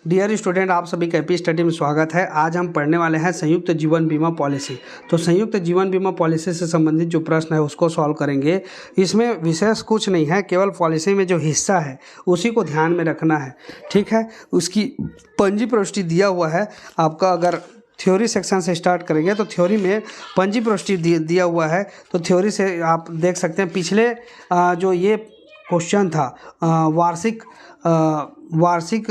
Dear student, आप सभी का एपी स्टडी में स्वागत है। आज हम पढ़ने वाले हैं संयुक्त जीवन बीमा पॉलिसी। तो संयुक्त जीवन बीमा पॉलिसी से संबंधित जो प्रश्न है उसको सॉल्व करेंगे। इसमें विशेष कुछ नहीं है, केवल पॉलिसी में जो हिस्सा है उसी को ध्यान में रखना है। ठीक है, उसकी पंजी प्रविष्टि दिया हुआ है आपका। अगर थ्योरी सेक्शन से स्टार्ट करेंगे तो थ्योरी में पंजी प्रविष्टि दिया हुआ है। तो थ्योरी से आप देख सकते हैं पिछले जो ये क्वेश्चन था वार्षिक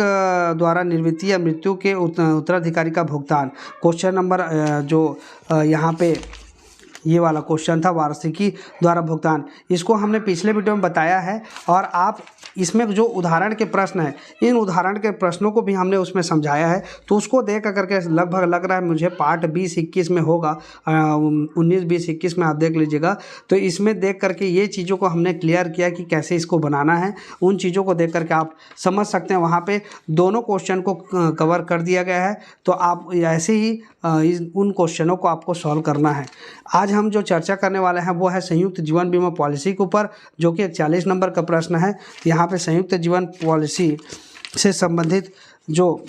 द्वारा निवृत्ति या मृत्यु के उत्तराधिकारी का भुगतान। क्वेश्चन नंबर जो यहाँ पे ये वाला क्वेश्चन था वार्षिकी द्वारा भुगतान, इसको हमने पिछले वीडियो में बताया है। और आप इसमें जो उदाहरण के प्रश्न हैं, इन उदाहरण के प्रश्नों को भी हमने उसमें समझाया है। तो उसको देख करके लगभग लग रहा है मुझे पार्ट 20-21 में होगा, 19-20-21 में आप देख लीजिएगा। तो इसमें देख करके ये चीज़ों को हमने क्लियर किया कि कैसे इसको बनाना है। उन चीज़ों को देख करके आप समझ सकते हैं। वहाँ पे दोनों क्वेश्चन को कवर कर दिया गया है। तो आप ऐसे ही उन क्वेश्चनों को आपको सॉल्व करना है। आज हम जो चर्चा करने वाले हैं वो है संयुक्त जीवन बीमा पॉलिसी के ऊपर, जो कि 41 नंबर का प्रश्न है। यहाँ पे संयुक्त जीवन पॉलिसी से संबंधित जो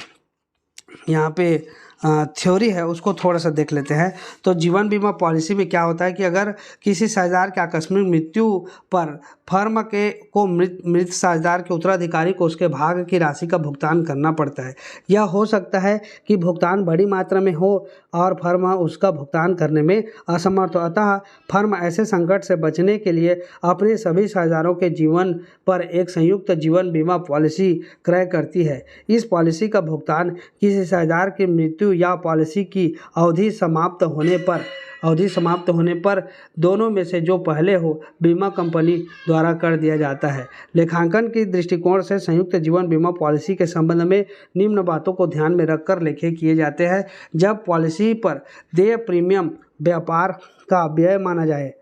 यहाँ पे थ्योरी है उसको थोड़ा सा देख लेते हैं। तो जीवन बीमा पॉलिसी में क्या होता है कि अगर किसी साझेदार की आकस्मिक मृत्यु पर फर्म को मृत साझेदार के उत्तराधिकारी को उसके भाग की राशि का भुगतान करना पड़ता है। यह हो सकता है कि भुगतान बड़ी मात्रा में हो और फर्म उसका भुगतान करने में असमर्थ हो। अतः फर्म ऐसे संकट से बचने के लिए अपने सभी साझेदारों के जीवन पर एक संयुक्त जीवन बीमा पॉलिसी क्रय करती है। इस पॉलिसी का भुगतान किसी साझेदार की मृत्यु या पॉलिसी की अवधि समाप्त होने पर दोनों में से जो पहले हो बीमा कंपनी द्वारा कर दिया जाता है। लेखांकन के दृष्टिकोण से संयुक्त जीवन बीमा पॉलिसी के संबंध में निम्न बातों को ध्यान में रखकर लेखे किए जाते हैं। जब पॉलिसी पर देय प्रीमियम व्यापार का व्यय माना जाए,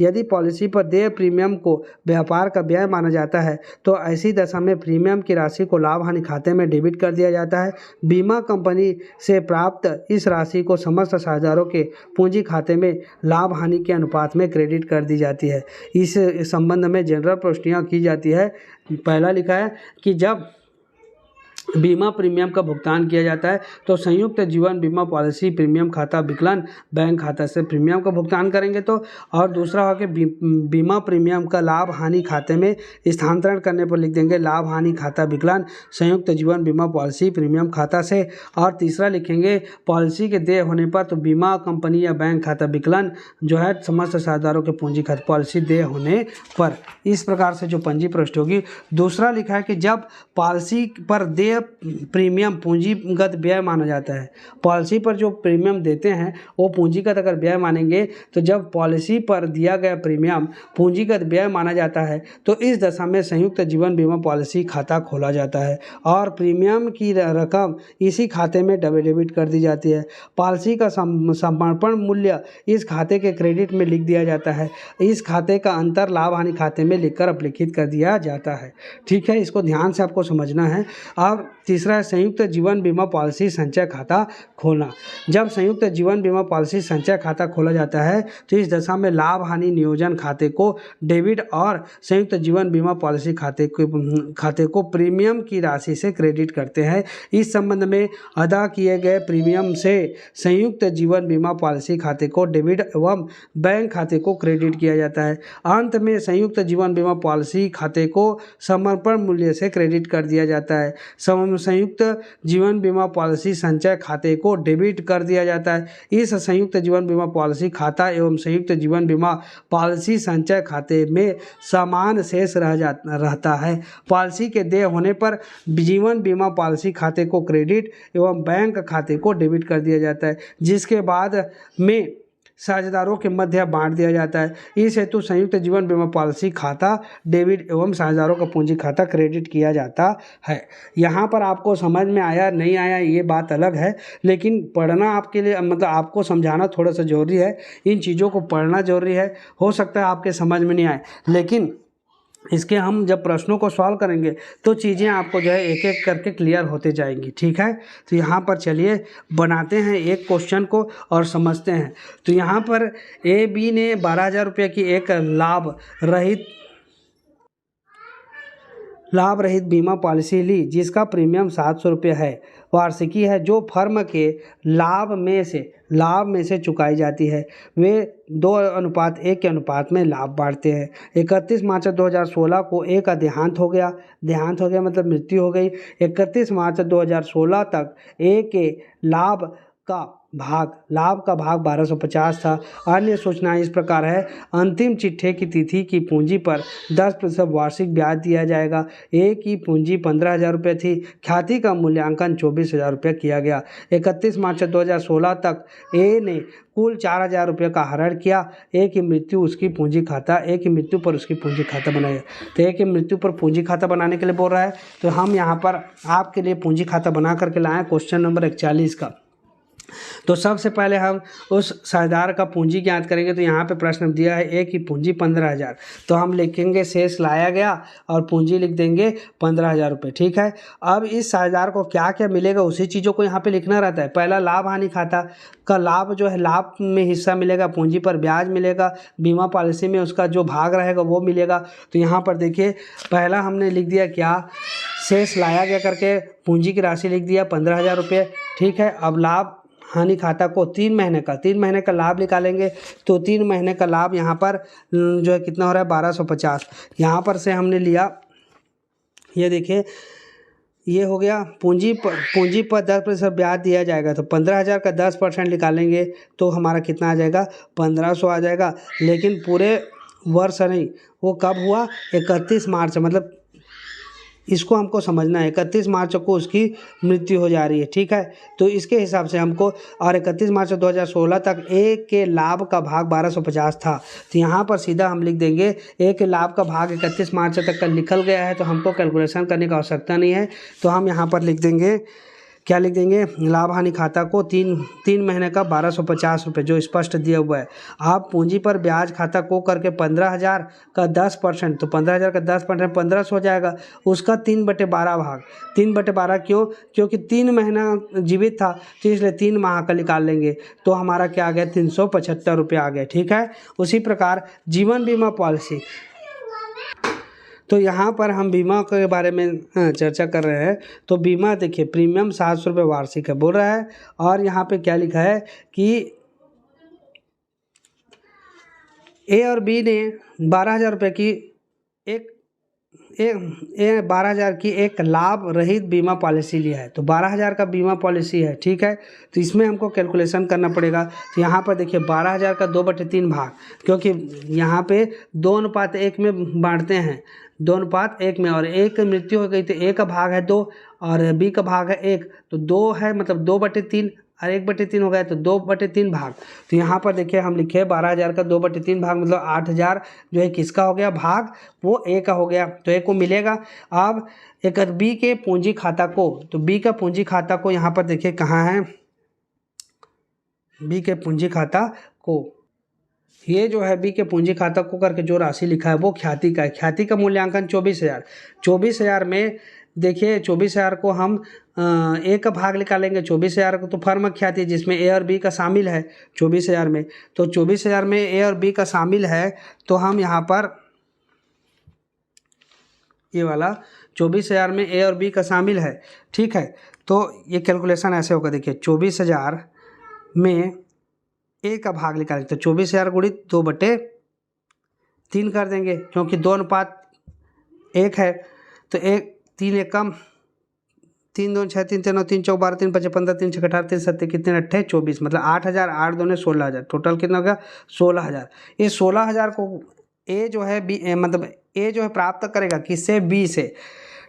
यदि पॉलिसी पर देय प्रीमियम को व्यापार का व्यय माना जाता है तो ऐसी दशा में प्रीमियम की राशि को लाभ हानि खाते में डेबिट कर दिया जाता है। बीमा कंपनी से प्राप्त इस राशि को समस्त साझेदारों के पूंजी खाते में लाभ हानि के अनुपात में क्रेडिट कर दी जाती है। इस संबंध में जनरल प्रविष्टियाँ की जाती है। पहला लिखा है कि जब बीमा प्रीमियम का भुगतान किया जाता है तो संयुक्त जीवन बीमा पॉलिसी प्रीमियम खाता विकलन बैंक खाता से प्रीमियम का भुगतान करेंगे। तो और दूसरा हो कि बीमा प्रीमियम का लाभ हानि खाते में स्थानांतरण करने पर लिख देंगे लाभ हानि खाता विकलन संयुक्त जीवन बीमा पॉलिसी प्रीमियम खाता से। और तीसरा लिखेंगे पॉलिसी के देय होने पर तो बीमा कंपनी या बैंक खाता विकलन जो है समस्त साझेदारों के पूंजी खाते पॉलिसी देय होने पर। इस प्रकार से जो पंजी प्रविष्टि होगी। दूसरा लिखा है कि जब पॉलिसी पर देय प्रीमियम पूंजीगत व्यय माना जाता है। पॉलिसी पर जो प्रीमियम देते हैं वो पूंजीगत अगर व्यय मानेंगे तो जब पॉलिसी पर दिया गया प्रीमियम पूंजीगत व्यय माना जाता है तो इस दशा में संयुक्त जीवन बीमा पॉलिसी खाता खोला जाता है और प्रीमियम की रकम इसी खाते में डेबिट कर दी जाती है। पॉलिसी का समर्पण मूल्य इस खाते के क्रेडिट में लिख दिया जाता है। इस खाते का अंतर लाभ हानि खाते में लिखकर अपलिखित कर दिया जाता है। ठीक है, इसको ध्यान से आपको समझना है। अब तीसरा है संयुक्त जीवन बीमा पॉलिसी संचय खाता खोलना। जब संयुक्त जीवन बीमा पॉलिसी संचय खाता खोला जाता है तो इस दशा में लाभ हानि नियोजन खाते को डेबिट और संयुक्त जीवन बीमा पॉलिसी खाते को प्रीमियम की राशि से क्रेडिट करते हैं। इस संबंध में अदा किए गए प्रीमियम से संयुक्त जीवन बीमा पॉलिसी खाते को डेबिट एवं बैंक खाते को क्रेडिट किया जाता है। अंत में संयुक्त जीवन बीमा पॉलिसी खाते को समर्पण मूल्य से क्रेडिट कर दिया जाता है। संयुक्त जीवन बीमा पॉलिसी संचय खाते को डेबिट कर दिया जाता है। इस संयुक्त जीवन बीमा पॉलिसी खाता एवं संयुक्त जीवन बीमा पॉलिसी संचय खाते में समान शेष रहता है। पॉलिसी के देय होने पर जीवन बीमा पॉलिसी खाते को क्रेडिट एवं बैंक खाते को डेबिट कर दिया जाता है, जिसके बाद में साझेदारों के मध्य बांट दिया जाता है। इस हेतु संयुक्त जीवन बीमा पॉलिसी खाता डेबिट एवं साझेदारों का पूंजी खाता क्रेडिट किया जाता है। यहाँ पर आपको समझ में आया नहीं आया ये बात अलग है, लेकिन पढ़ना आपके लिए मतलब आपको समझाना थोड़ा सा ज़रूरी है। इन चीज़ों को पढ़ना ज़रूरी है। हो सकता है आपके समझ में नहीं आए, लेकिन इसके हम जब प्रश्नों को सॉल्व करेंगे तो चीज़ें आपको जो है एक एक करके क्लियर होते जाएंगी। ठीक है, तो यहाँ पर चलिए बनाते हैं एक क्वेश्चन को और समझते हैं। तो यहाँ पर ए बी ने 12,000 रुपये की एक लाभ रहित बीमा पॉलिसी ली जिसका प्रीमियम 700 रुपये है, वार्षिकी है, जो फर्म के लाभ में से चुकाई जाती है, वे 2:1 के अनुपात में लाभ बांटते हैं। 31 मार्च 2016 को एक का देहांत हो गया मतलब मृत्यु हो गई। 31 मार्च 2016 तक ए के लाभ का भाग 1250 था। अन्य सूचनाएं इस प्रकार है। अंतिम चिट्ठे की तिथि की पूंजी पर 10% वार्षिक ब्याज दिया जाएगा। ए की पूंजी 15,000 रुपये थी। ख्याति का मूल्यांकन 24,000 रुपये किया गया। 31 मार्च 2016 तक ए ने कुल 4,000 रुपये का हरण किया। ए की मृत्यु पर उसकी पूंजी खाता बनाया। तो ए की मृत्यु पर पूंजी खाता बनाने के लिए बोल रहा है, तो हम यहाँ पर आपके लिए पूंजी खाता बना करके लाए क्वेश्चन नंबर 41 का। तो सबसे पहले हम उस साझेदार का पूंजी ज्ञात करेंगे। तो यहाँ पे प्रश्न दिया है ए की पूंजी 15,000, तो हम लिखेंगे शेष लाया गया और पूंजी लिख देंगे 15,000 रुपये। ठीक है, अब इस साझेदार को क्या क्या मिलेगा उसी चीज़ों को यहाँ पे लिखना रहता है। पहला लाभ हानि खाता का लाभ जो है, लाभ में हिस्सा मिलेगा, पूंजी पर ब्याज मिलेगा, बीमा पॉलिसी में उसका जो भाग रहेगा वो मिलेगा। तो यहाँ पर देखिए पहला हमने लिख दिया क्या, शेष लाया गया करके पूंजी की राशि लिख दिया 15,000 रुपये। ठीक है, अब लाभ हानि खाता को 3 महीने का लाभ निकालेंगे। तो 3 महीने का लाभ यहाँ पर जो है कितना हो रहा है 1250। यहाँ पर से हमने लिया, ये देखिए ये हो गया पूंजी पर 10% ब्याज दिया जाएगा। तो 15,000 का 10% निकालेंगे तो हमारा कितना आ जाएगा 1500 आ जाएगा। लेकिन पूरे वर्ष नहीं, वो कब हुआ 31 मार्च, मतलब इसको हमको समझना है। 31 मार्च को उसकी मृत्यु हो जा रही है। ठीक है, तो इसके हिसाब से हमको, और 31 मार्च 2016 तक ए के लाभ का भाग 1250 था। तो यहाँ पर सीधा हम लिख देंगे ए के लाभ का भाग 31 मार्च तक का निकल गया है, तो हमको कैलकुलेशन करने की आवश्यकता नहीं है। तो हम यहाँ पर लिख देंगे, क्या लिख देंगे, लाभ हानि खाता को 3 महीने का 1250 रुपये जो स्पष्ट दिया हुआ है। आप पूंजी पर ब्याज खाता को करके 15,000 का 10%, तो 15,000 का 10% 1500 हो जाएगा। उसका 3/12 भाग, 3/12 क्यों, क्योंकि 3 महीना जीवित था, तो इसलिए 3 माह का निकाल लेंगे। तो हमारा क्या आ गया 375 रुपये आ गया। ठीक है, उसी प्रकार जीवन बीमा पॉलिसी, तो यहाँ पर हम बीमा के बारे में चर्चा कर रहे हैं। तो बीमा देखिए प्रीमियम 700 रुपये वार्षिक है बोल रहा है, और यहाँ पे क्या लिखा है कि ए और बी ने 12,000 रुपये की एक 12,000 की एक लाभ रहित बीमा पॉलिसी लिया है। तो 12,000 का बीमा पॉलिसी है। ठीक है, तो इसमें हमको कैलकुलेशन करना पड़ेगा। तो यहाँ पर देखिए 12,000 का 2/3 भाग, क्योंकि यहाँ पे 2:1 में बांटते हैं, 2:1 में, और एक की मृत्यु हो गई तो ए का भाग है 2 और बी का भाग है 1, तो 2 है मतलब 2/3 और 1/3 हो गया तो 2/3 भाग। तो यहाँ पर देखिए हम लिखे 12,000 का 2/3 भाग, मतलब 8,000 जो है किसका हो गया भाग, वो ए का हो गया, तो ए को मिलेगा। अब एक बी के पूंजी खाता को, तो बी का पूंजी खाता को यहाँ पर देखिए कहाँ है, बी के पूंजी खाता को, ये जो है बी के पूंजी खाता को करके जो राशि लिखा है वो ख्याति का है। ख्याति का मूल्यांकन 24,000 में देखिए 24,000 को हम ए का भाग निकालेंगे। 24,000 को तो फर्म ख्याति जिसमें ए और बी का शामिल है 24,000 में, तो 24,000 में ए और बी का शामिल है, तो हम यहाँ पर ये वाला 24,000 में ए और बी का शामिल है। ठीक है, तो ये कैलकुलेशन ऐसे होगा, देखिए 24,000 में ए का भाग निकालेंगे तो 24,000 गुणित 2/3 कर देंगे, क्योंकि 2:1 है। तो 3 एकम 3 2 6 3 9 3 4 12 3 5 15 3 6 18 3 7 कितने 28 24, मतलब 8,000 8 2 16,000, टोटल कितना हो गया 16,000। ये 16,000 को ए जो है बी मतलब ए जो है प्राप्त करेगा किससे, बी से।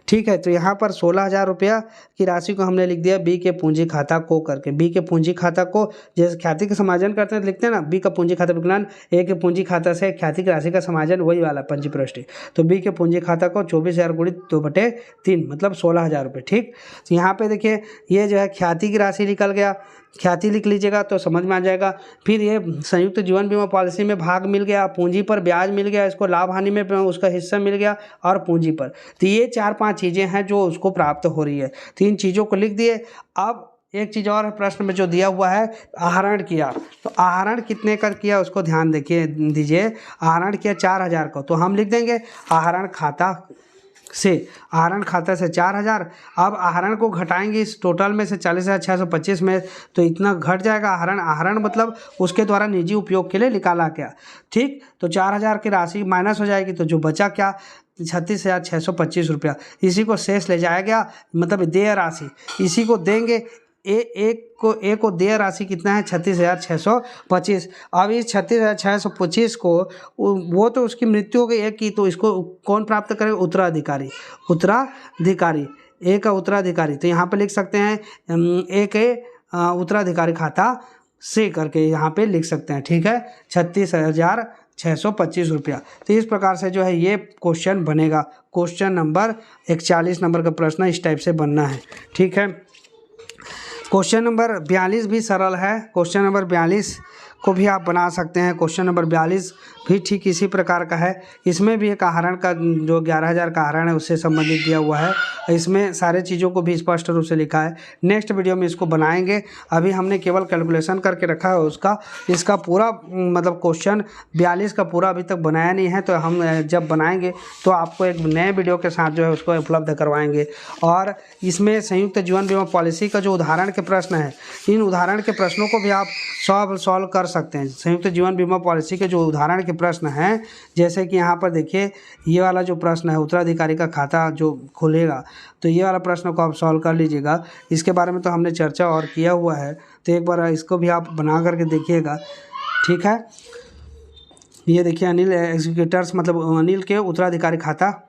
ठीक है, तो यहाँ पर 16,000 रुपया की राशि को हमने लिख दिया बी के पूंजी खाता को करके। बी के पूंजी खाता को जैसे ख्याति का समायोजन करते हैं तो लिखते हैं ना, बी का पूंजी खाता विकलन ए के पूंजी खाता से ख्याति की राशि का समायोजन, वही वाला पंचपृष्ठी। तो बी के पूंजी खाता को 24,000 गुणित 2/3 मतलब 16,000 रुपये। ठीक, तो यहाँ पे देखिए ये जो है ख्याति की राशि निकल गया, ख्याति लिख लीजिएगा तो समझ में आ जाएगा। फिर ये संयुक्त जीवन बीमा पॉलिसी में भाग मिल गया, पूंजी पर ब्याज मिल गया, इसको लाभ हानि में उसका हिस्सा मिल गया, और पूंजी पर, तो ये 4-5 चीज़ें हैं जो उसको प्राप्त हो रही है। 3 चीज़ों को लिख दिए। अब एक चीज़ और है प्रश्न में जो दिया हुआ है, आहरण किया, तो आहरण कितने का किया उसको ध्यान दीजिए। आहरण किया 4,000 का, तो हम लिख देंगे आहरण खाता से आहरण खाता से 4000। अब आहरण को घटाएंगे इस टोटल में से 40,625 में, तो इतना घट जाएगा आहरण। आहरण मतलब उसके द्वारा निजी उपयोग के लिए निकाला गया, ठीक। तो 4000 की राशि माइनस हो जाएगी, तो जो बचा क्या, 36,625 रुपया। इसी को शेष ले जाया गया, मतलब देय राशि, इसी को देंगे। एक को देय राशि कितना है, 36,625। अब इस 36,625 को, वो तो उसकी मृत्यु हो गई एक की, तो इसको कौन प्राप्त करेगा, उत्तराधिकारी। उत्तराधिकारी, एक का उत्तराधिकारी, तो यहाँ पे लिख सकते हैं एक उत्तराधिकारी खाता से करके यहाँ पे लिख सकते हैं, ठीक है। 36,625 रुपया। तो इस प्रकार से जो है ये क्वेश्चन बनेगा। क्वेश्चन नंबर 41 नंबर का प्रश्न इस टाइप से बनना है, ठीक है। क्वेश्चन नंबर 42 भी सरल है। क्वेश्चन नंबर 42 को भी आप बना सकते हैं। क्वेश्चन नंबर 42 भी ठीक इसी प्रकार का है। इसमें भी एक आहरण का जो 11,000 का आहरण है उससे संबंधित दिया हुआ है। इसमें सारे चीज़ों को भी स्पष्ट रूप से लिखा है। नेक्स्ट वीडियो में इसको बनाएंगे। अभी हमने केवल कैलकुलेशन करके रखा है उसका। इसका पूरा मतलब क्वेश्चन 42 का पूरा अभी तक बनाया नहीं है, तो हम जब बनाएंगे तो आपको एक नए वीडियो के साथ जो है उसको उपलब्ध करवाएंगे। और इसमें संयुक्त जीवन बीमा पॉलिसी का जो उदाहरण के प्रश्न है, इन उदाहरण के प्रश्नों को भी आप सॉल्व कर सकते हैं। संयुक्त जीवन बीमा पॉलिसी के जो उदाहरण के प्रश्न हैं, जैसे कि यहाँ पर देखिए ये वाला जो प्रश्न है, उत्तराधिकारी का खाता जो खुलेगा, तो ये वाला प्रश्न को आप सॉल्व कर लीजिएगा। इसके बारे में तो हमने चर्चा और किया हुआ है, तो एक बार इसको भी आप बना करके देखिएगा, ठीक है। ये देखिए अनिल एग्जीक्यूटर्स, मतलब अनिल के उत्तराधिकारी खाता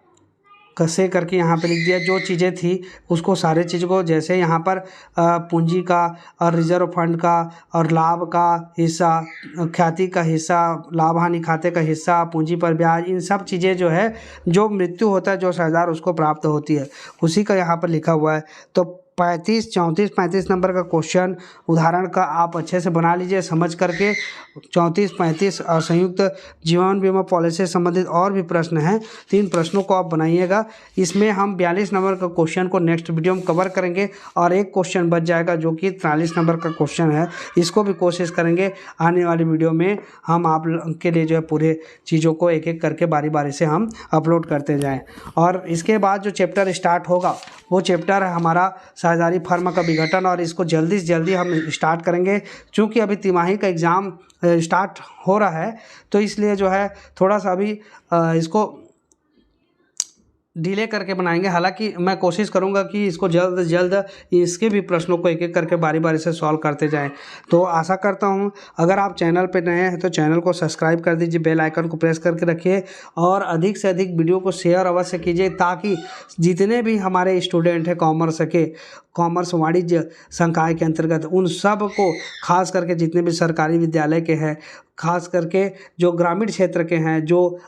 कैसे करके यहाँ पे लिख दिया। जो चीज़ें थी उसको, सारे चीज़ को, जैसे यहाँ पर पूंजी का और रिजर्व फंड का और लाभ का हिस्सा, ख्याति का हिस्सा, लाभ हानि खाते का हिस्सा, पूंजी पर ब्याज, इन सब चीज़ें जो है, जो मृत्यु होता है जो साझेदार उसको प्राप्त होती है, उसी का यहाँ पर लिखा हुआ है। तो 35, 34, 35 नंबर का क्वेश्चन उदाहरण का आप अच्छे से बना लीजिए समझ करके। 34, 35 और संयुक्त जीवन बीमा पॉलिसी से संबंधित और भी प्रश्न हैं, 3 प्रश्नों को आप बनाइएगा। इसमें हम 42 नंबर का क्वेश्चन को नेक्स्ट वीडियो में कवर करेंगे, और एक क्वेश्चन बच जाएगा जो कि 43 नंबर का क्वेश्चन है। इसको भी कोशिश करेंगे आने वाली वीडियो में हम आप के लिए जो है पूरे चीज़ों को एक एक करके बारी बारी से हम अपलोड करते जाएँ। और इसके बाद जो चैप्टर स्टार्ट होगा वो चैप्टर है हमारा साझेदारी फर्म का विघटन, और इसको जल्दी से जल्दी हम स्टार्ट करेंगे। चूँकि अभी तिमाही का एग्ज़ाम स्टार्ट हो रहा है, तो इसलिए जो है थोड़ा सा अभी इसको डिले करके बनाएंगे। हालांकि मैं कोशिश करूंगा कि इसको जल्द से जल्द इसके भी प्रश्नों को एक एक करके बारी बारी से सॉल्व करते जाएं। तो आशा करता हूं, अगर आप चैनल पे नए हैं तो चैनल को सब्सक्राइब कर दीजिए, बेल आइकन को प्रेस करके रखिए, और अधिक से अधिक वीडियो को शेयर अवश्य कीजिए, ताकि जितने भी हमारे स्टूडेंट हैं कॉमर्स वाणिज्य संकाय के अंतर्गत, उन सब को, खास करके जितने भी सरकारी विद्यालय के हैं, खास करके जो ग्रामीण क्षेत्र के हैं, जो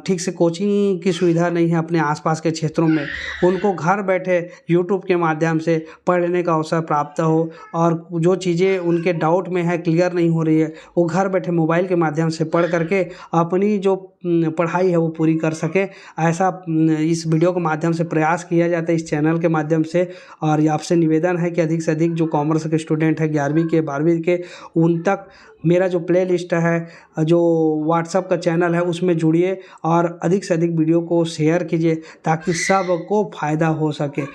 ठीक से कोचिंग की सुविधा नहीं है अपने आसपास के क्षेत्रों में, उनको घर बैठे यूट्यूब के माध्यम से पढ़ने का अवसर प्राप्त हो, और जो चीज़ें उनके डाउट में है, क्लियर नहीं हो रही है, वो घर बैठे मोबाइल के माध्यम से पढ़ करके अपनी जो पढ़ाई है वो पूरी कर सके। ऐसा इस वीडियो के माध्यम से प्रयास किया जाता है, इस चैनल के माध्यम से। और ये आपसे निवेदन है कि अधिक से अधिक जो कॉमर्स के स्टूडेंट हैं 11वीं के 12वीं के, उन तक मेरा जो प्ले लिस्ट है, जो व्हाट्सएप का चैनल है, उसमें जुड़िए और अधिक से अधिक वीडियो को शेयर कीजिए, ताकि सबको फ़ायदा हो सके।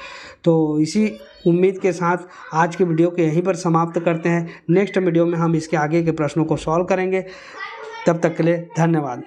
तो इसी उम्मीद के साथ आज के वीडियो को यहीं पर समाप्त करते हैं। नेक्स्ट वीडियो में हम इसके आगे के प्रश्नों को सॉल्व करेंगे। तब तक के लिए धन्यवाद।